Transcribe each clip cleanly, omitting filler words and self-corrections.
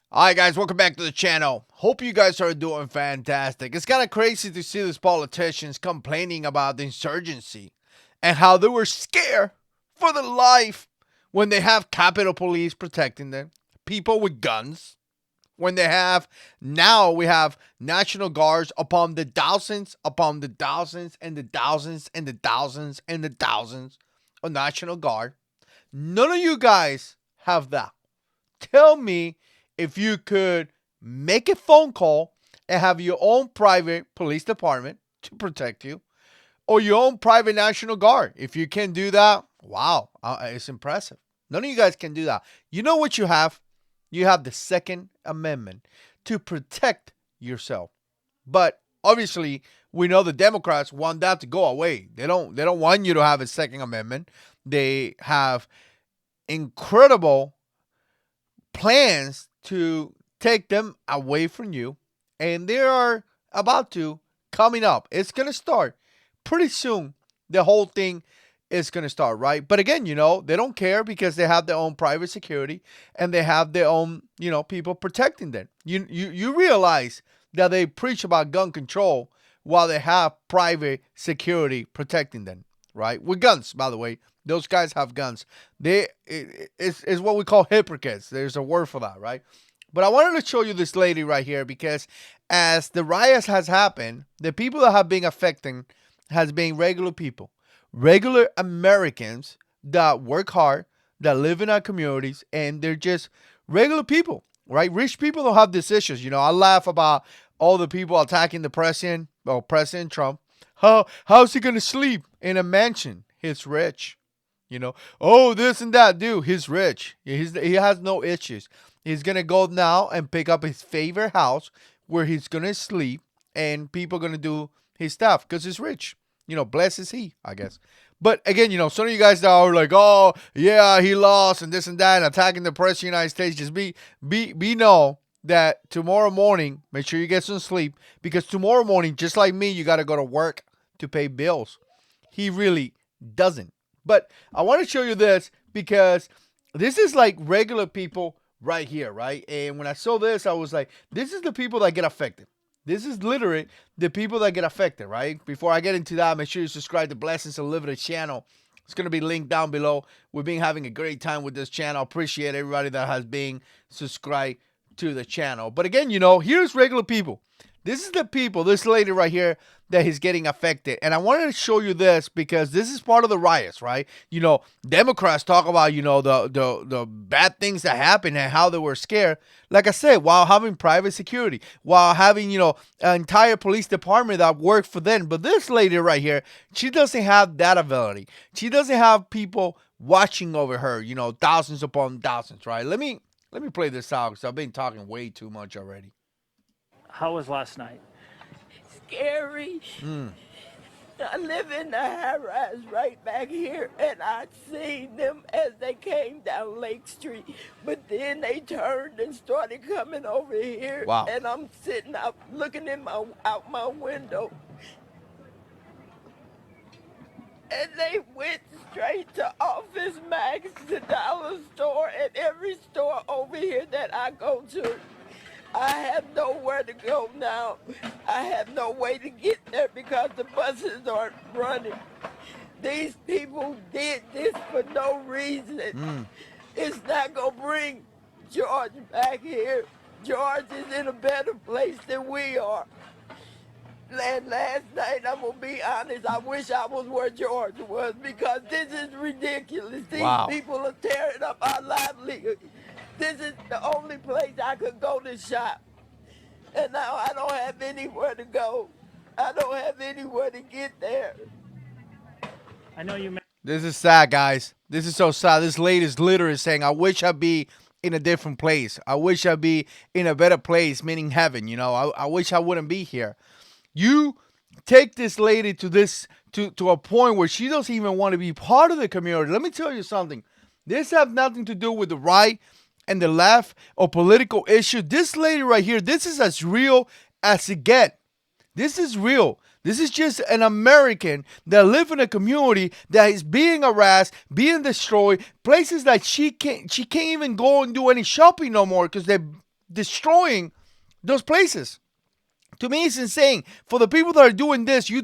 Alright guys, welcome back to the channel. Hope you guys are doing fantastic. It's kind of crazy to see these politicians complaining about the insurgency and how they were scared for their life when they have Capitol Police protecting them, people with guns, when they have now we have National Guards upon the thousands and the thousands and the thousands and the thousands of National Guard. None of you guys have that. Tell me if you could make a phone call and have your own private police department to protect you or your own private National Guard. If you can do that, wow, it's impressive. None of you guys can do that. You know what you have? You have the Second Amendment to protect yourself. But obviously, we know the Democrats want that to go away. They don't want you to have a Second Amendment. They have incredible plans to take them away from you, and they are about to coming up. It's gonna start pretty soon. The whole thing is gonna start, right? But again, they don't care because they have their own private security and they have their own, people protecting them. You realize that they preach about gun control while they have private security protecting them, right? With guns, by the way. Those guys have guns. It's what we call hypocrites. There's a word for that, right? But I wanted to show you this lady right here because as the riots has happened, the people that have been affected has been regular people, regular Americans that work hard, that live in our communities, and they're just regular people, right? Rich people don't have these issues. I laugh about all the people attacking the president, well, President Trump. How's he gonna sleep in a mansion? He's rich. Oh, this and that, dude. He's rich. He has no issues. He's gonna go now and pick up his favorite house where he's gonna sleep, and people gonna do his stuff because he's rich. Blessed is he, I guess. But again, some of you guys that are like, oh yeah, he lost and this and that, and attacking the president of the United States. Just be know that tomorrow morning, make sure you get some sleep because tomorrow morning, just like me, you gotta go to work to pay bills. He really doesn't. But I want to show you this because this is like regular people right here, right? And when I saw this, I was like, this is the people that get affected. This is literally the people that get affected, right? Before I get into that, make sure you subscribe to Blessings Unlimited channel. It's going to be linked down below. We've been having a great time with this channel. Appreciate everybody that has been subscribed to the channel. But again, here's regular people. This is the people, this lady right here, that is getting affected. And I wanted to show you this because this is part of the riots, right? Democrats talk about, the bad things that happened and how they were scared. Like I said, while having private security, while having, an entire police department that worked for them. But this lady right here, she doesn't have that ability. She doesn't have people watching over her, thousands upon thousands, right? Let me play this out because I've been talking way too much already. How was last night? Scary. I live in the high rise right back here, and I seen them as they came down Lake Street. But then they turned and started coming over here, Wow. and I'm sitting out looking out my window, and they went straight to Office Max, the dollar store, and every store over here that I go to. I have nowhere to go now. I have no way to get there because the buses aren't running. These people did this for no reason. It's not going to bring George back here. George is in a better place than we are. And last night, I'm going to be honest, I wish I was where George was because this is ridiculous. These people are tearing up our livelihood. This is the only place I could go to shop. And now I don't have anywhere to go. I don't have anywhere to get there. I know you. This is sad, guys. This is so sad. This lady is literally saying, I wish I'd be in a different place. I wish I'd be in a better place, meaning heaven. I wish I wouldn't be here. You take this lady to a point where she doesn't even want to be part of the community. Let me tell you something. This has nothing to do with the right and the left or political issue. This lady right here, this is as real as it get. This is real. This is just an American that live in a community that is being harassed, being destroyed, places that she can't even go and do any shopping no more because destroying those places. To me, it's insane. For the people that are doing this, you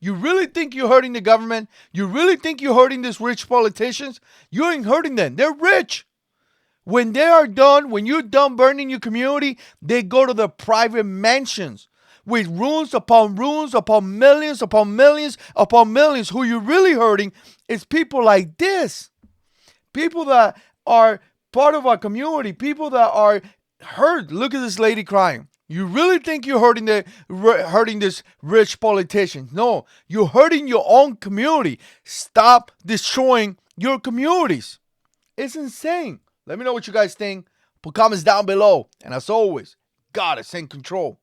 really think you're hurting the government? You really think you're hurting these rich politicians? You ain't hurting them. They're rich. When they are done, when you're done burning your community, they go to the private mansions with rooms upon millions upon millions upon millions. Who you're really hurting is people like this. People that are part of our community. People that are hurt. Look at this lady crying. You really think you're hurting this rich politician? No, you're hurting your own community. Stop destroying your communities. It's insane. Let me know what you guys think. Put comments down below. And as always, God is in control.